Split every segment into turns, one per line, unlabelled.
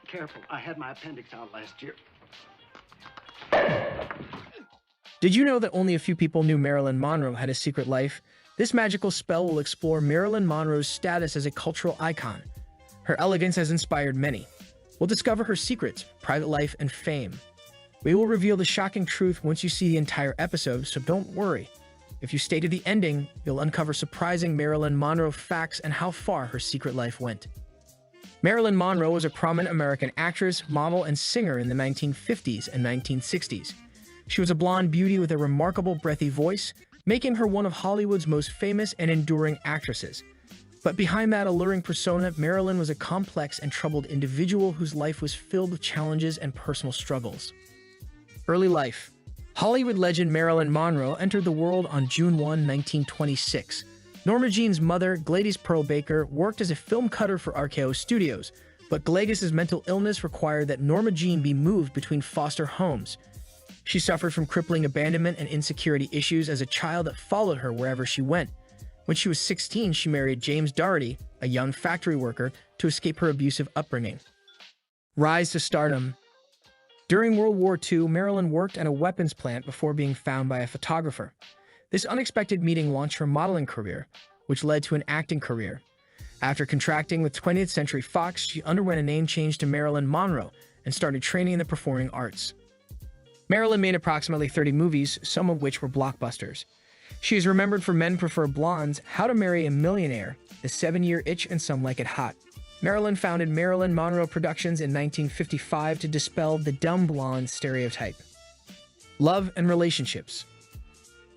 Careful, I had my appendix out last year.
Did you know that only a few people knew Marilyn Monroe had a secret life? This magical spell will explore Marilyn Monroe's status as a cultural icon. Her elegance has inspired many. We'll discover her secrets, private life, and fame. We will reveal the shocking truth once you see the entire episode, so don't worry. If you stay to the ending, you'll uncover surprising Marilyn Monroe facts and how far her secret life went. Marilyn Monroe was a prominent American actress, model, and singer in the 1950s and 1960s. She was a blonde beauty with a remarkable breathy voice, making her one of Hollywood's most famous and enduring actresses. But behind that alluring persona, Marilyn was a complex and troubled individual whose life was filled with challenges and personal struggles. Early life. Hollywood legend Marilyn Monroe entered the world on June 1, 1926. Norma Jean's mother, Gladys Pearl Baker, worked as a film cutter for RKO Studios, but Gladys's mental illness required that Norma Jean be moved between foster homes. She suffered from crippling abandonment and insecurity issues as a child that followed her wherever she went. When she was 16, she married James Doherty, a young factory worker, to escape her abusive upbringing. Rise to stardom. During World War II, Marilyn worked at a weapons plant before being found by a photographer. This unexpected meeting launched her modeling career, which led to an acting career. After contracting with 20th Century Fox, she underwent a name change to Marilyn Monroe and started training in the performing arts. Marilyn made approximately 30 movies, some of which were blockbusters. She is remembered for Men Prefer Blondes, How to Marry a Millionaire, The 7-Year Itch, and Some Like It Hot. Marilyn founded Marilyn Monroe Productions in 1955 to dispel the dumb blonde stereotype. Love and relationships.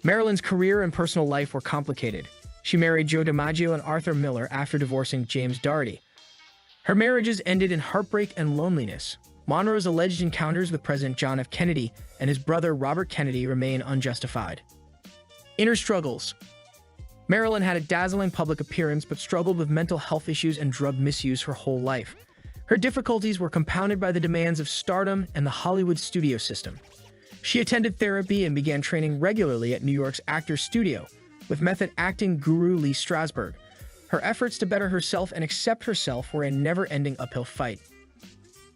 Marilyn's career and personal life were complicated. She married Joe DiMaggio and Arthur Miller after divorcing James Doherty. Her marriages ended in heartbreak and loneliness. Monroe's alleged encounters with President John F. Kennedy and his brother Robert Kennedy remain unjustified. Inner struggles. Marilyn had a dazzling public appearance but struggled with mental health issues and drug misuse her whole life. Her difficulties were compounded by the demands of stardom and the Hollywood studio system. She attended therapy and began training regularly at New York's Actors Studio with method acting guru Lee Strasberg. Her efforts to better herself and accept herself were a never-ending uphill fight.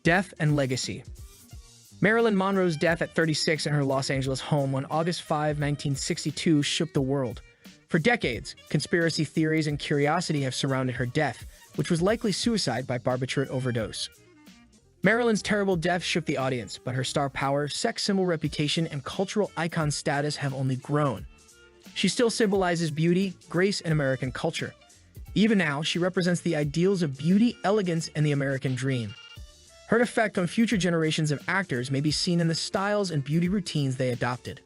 Death and legacy. Marilyn Monroe's death at 36 in her Los Angeles home on August 5, 1962 shook the world. For decades, conspiracy theories and curiosity have surrounded her death, which was likely suicide by barbiturate overdose. Marilyn's terrible death shook the audience, but her star power, sex symbol reputation, and cultural icon status have only grown. She still symbolizes beauty, grace, and American culture. Even now, she represents the ideals of beauty, elegance, and the American dream. Her effect on future generations of actors may be seen in the styles and beauty routines they adopted.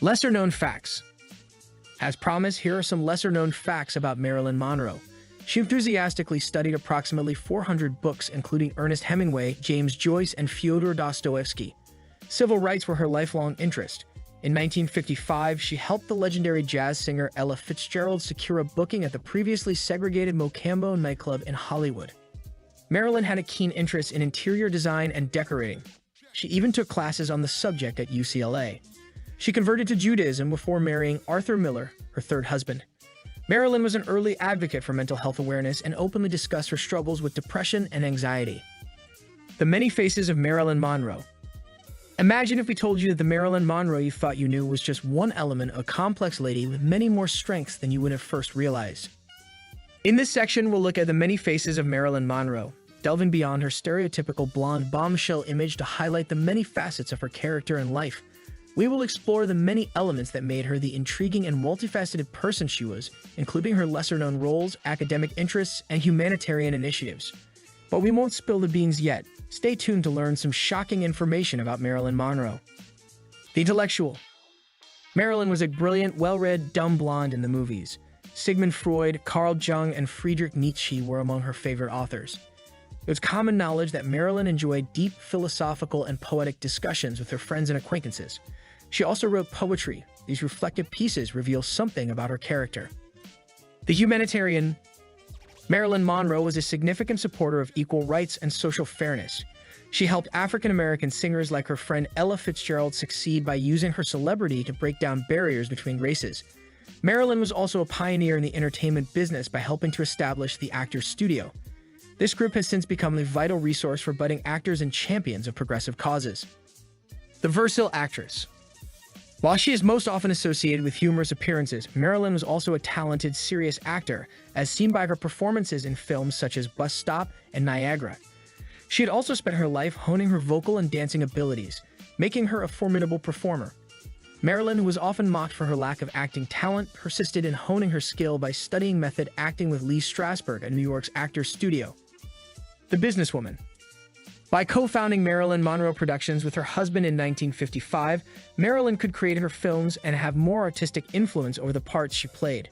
Lesser-known facts. As promised, here are some lesser-known facts about Marilyn Monroe. She enthusiastically studied approximately 400 books, including Ernest Hemingway, James Joyce, and Fyodor Dostoevsky. Civil rights were her lifelong interest. In 1955, she helped the legendary jazz singer Ella Fitzgerald secure a booking at the previously segregated Mocambo nightclub in Hollywood. Marilyn had a keen interest in interior design and decorating. She even took classes on the subject at UCLA. She converted to Judaism before marrying Arthur Miller, her third husband. Marilyn was an early advocate for mental health awareness and openly discussed her struggles with depression and anxiety. The many faces of Marilyn Monroe. Imagine if we told you that the Marilyn Monroe you thought you knew was just one element of a complex lady with many more strengths than you would have first realized. In this section, we'll look at the many faces of Marilyn Monroe, delving beyond her stereotypical blonde bombshell image to highlight the many facets of her character and life. We will explore the many elements that made her the intriguing and multifaceted person she was, including her lesser-known roles, academic interests, and humanitarian initiatives. But we won't spill the beans yet. Stay tuned to learn some shocking information about Marilyn Monroe. The intellectual. Marilyn was a brilliant, well-read, dumb blonde in the movies. Sigmund Freud, Carl Jung, and Friedrich Nietzsche were among her favorite authors. It was common knowledge that Marilyn enjoyed deep philosophical and poetic discussions with her friends and acquaintances. She also wrote poetry. These reflective pieces reveal something about her character. The humanitarian. Marilyn Monroe was a significant supporter of equal rights and social fairness. She helped African-American singers like her friend Ella Fitzgerald succeed by using her celebrity to break down barriers between races. Marilyn was also a pioneer in the entertainment business by helping to establish the Actors Studio. This group has since become a vital resource for budding actors and champions of progressive causes. The versil actress. While she is most often associated with humorous appearances, Marilyn was also a talented, serious actor, as seen by her performances in films such as Bus Stop and Niagara. She had also spent her life honing her vocal and dancing abilities, making her a formidable performer. Marilyn, who was often mocked for her lack of acting talent, persisted in honing her skill by studying method acting with Lee Strasberg at New York's Actors Studio. The businesswoman. By co-founding Marilyn Monroe Productions with her husband in 1955, Marilyn could create her films and have more artistic influence over the parts she played.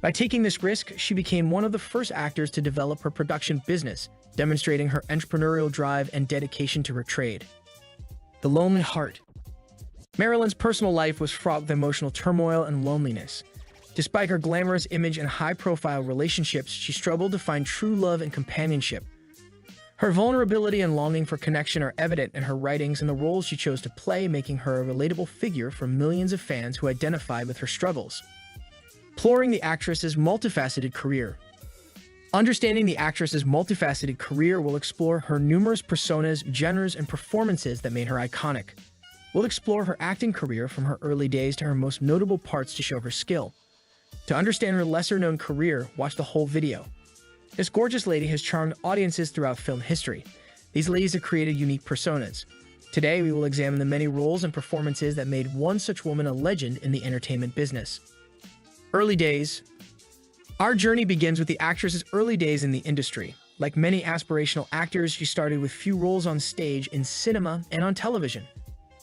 By taking this risk, she became one of the first actors to develop her production business, demonstrating her entrepreneurial drive and dedication to her trade. The lonely heart. Marilyn's personal life was fraught with emotional turmoil and loneliness. Despite her glamorous image and high-profile relationships, she struggled to find true love and companionship. Her vulnerability and longing for connection are evident in her writings and the roles she chose to play, making her a relatable figure for millions of fans who identify with her struggles. Exploring the actress's multifaceted career. Understanding the actress's multifaceted career will explore her numerous personas, genres, and performances that made her iconic. We'll explore her acting career from her early days to her most notable parts to show her skill. To understand her lesser-known career, watch the whole video. This gorgeous lady has charmed audiences throughout film history. These ladies have created unique personas. Today, we will examine the many roles and performances that made one such woman a legend in the entertainment business. Early days. Our journey begins with the actress's early days in the industry. Like many aspirational actors, she started with few roles on stage, in cinema, and on television.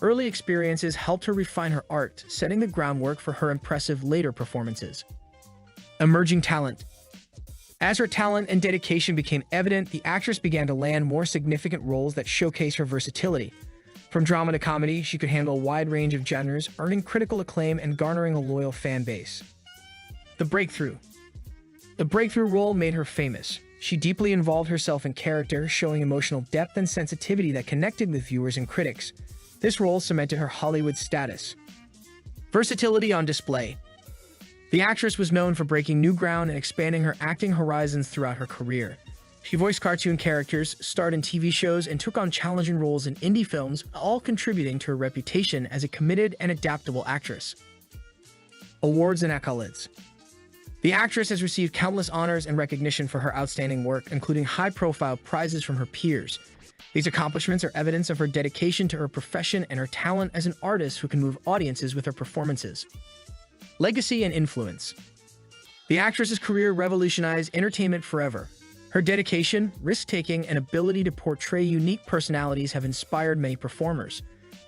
Early experiences helped her refine her art, setting the groundwork for her impressive later performances. Emerging talent. As her talent and dedication became evident, the actress began to land more significant roles that showcase her versatility. From drama to comedy, she could handle a wide range of genres, earning critical acclaim and garnering a loyal fan base. The breakthrough. The breakthrough role made her famous. She deeply involved herself in character, showing emotional depth and sensitivity that connected with viewers and critics. This role cemented her Hollywood status. Versatility on display. The actress was known for breaking new ground and expanding her acting horizons throughout her career. She voiced cartoon characters, starred in TV shows, and took on challenging roles in indie films, all contributing to her reputation as a committed and adaptable actress. Awards and accolades. The actress has received countless honors and recognition for her outstanding work, including high-profile prizes from her peers. These accomplishments are evidence of her dedication to her profession and her talent as an artist who can move audiences with her performances. Legacy and influence. The actress's career revolutionized entertainment forever. Her dedication, risk-taking, and ability to portray unique personalities have inspired many performers.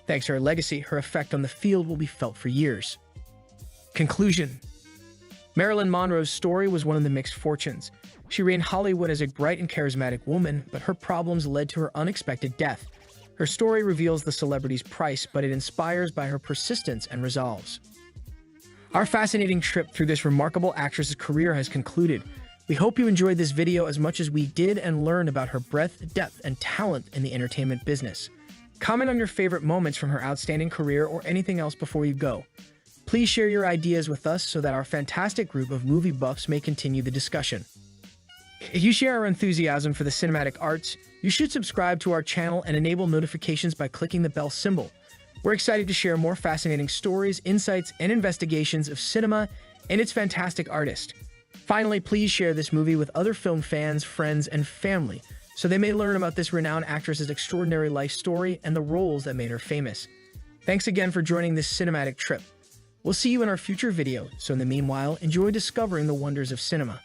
Thanks to her legacy, her effect on the field will be felt for years. Conclusion. Marilyn Monroe's story was one of the mixed fortunes. She reigned Hollywood as a bright and charismatic woman, but her problems led to her unexpected death. Her story reveals the celebrity's price, but it inspires by her persistence and resolves. Our fascinating trip through this remarkable actress's career has concluded. We hope you enjoyed this video as much as we did and learned about her breadth, depth, and talent in the entertainment business. Comment on your favorite moments from her outstanding career or anything else before you go. Please share your ideas with us so that our fantastic group of movie buffs may continue the discussion. If you share our enthusiasm for the cinematic arts, you should subscribe to our channel and enable notifications by clicking the bell symbol. We're excited to share more fascinating stories, insights, and investigations of cinema and its fantastic artist. Finally, please share this movie with other film fans, friends, and family so they may learn about this renowned actress's extraordinary life story and the roles that made her famous. Thanks again for joining this cinematic trip. We'll see you in our future video, so in the meanwhile, enjoy discovering the wonders of cinema.